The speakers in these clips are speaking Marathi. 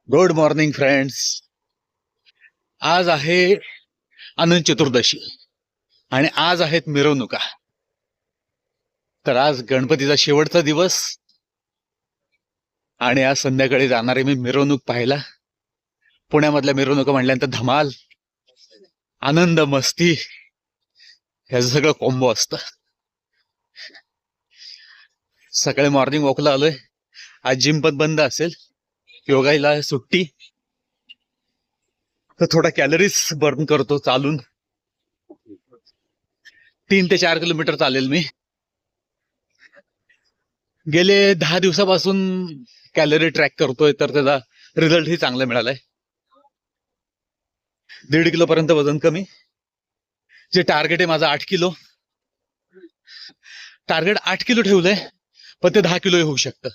Good morning friends. आज आहे अनंत चतुर्दशी आणि आज आहेत मिरवणुका. तर आज गणपतीचा शेवटचा दिवस आणि आज संध्याकाळी जाणार आहे मी मिरवणूक पाहायला. पुण्यामधल्या मिरवणुका म्हणल्यानंतर धमाल, आनंद, मस्ती ह्याचं सगळं कॉम्बो असतं. सकाळी मॉर्निंग वॉकला आलोय. आज जिम पण बंद असेल, योगाला सुट्टी, तर थोडा कॅलरीज बर्न करतो चालून. 3 ते 4 किलोमीटर चालेल मी. गेले 10 दिवसापासून कॅलरी ट्रॅक करतोय, तर त्याचा रिझल्ट ही चांगला मिळालाय. 1.5 किलो पर्यंत वजन कमी. जे टार्गेट आहे माझं 8 किलो, टार्गेट 8 किलो ठेवलंय, पण ते 10 किलो होऊ शकतं.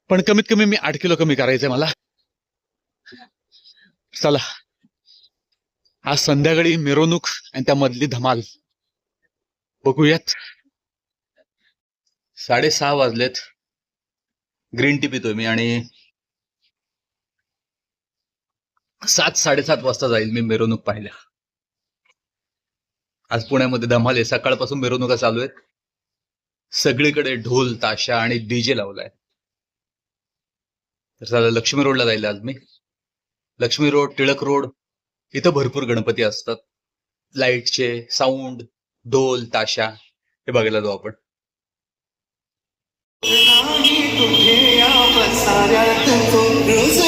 पण कमीत कमी मी 8 किलो कमी करायचंय मला. चला, आज संध्याकाळी मिरवणूक आणि त्यामधली धमाल बघूयात. 6:30 वाजलेत. ग्रीन टी पितोय मी आणि 7-7:30 वाजता जाईल मी मिरवणूक पाहिल्या. आज पुण्यामध्ये धमाल आहे. सकाळपासून मिरवणुका चालू आहेत. सगळीकडे ढोल, ताशा आणि डीजे लावलाय. तर चला, लक्ष्मी रोडला जाईल आज मी. लक्ष्मी रोड, टिळक रोड, इथं भरपूर गणपती असतात. लाईटचे साऊंड, ढोल, ताशा हे बघायला जाऊ आपण. नाही तुझे या पसाऱ्यात तो रोज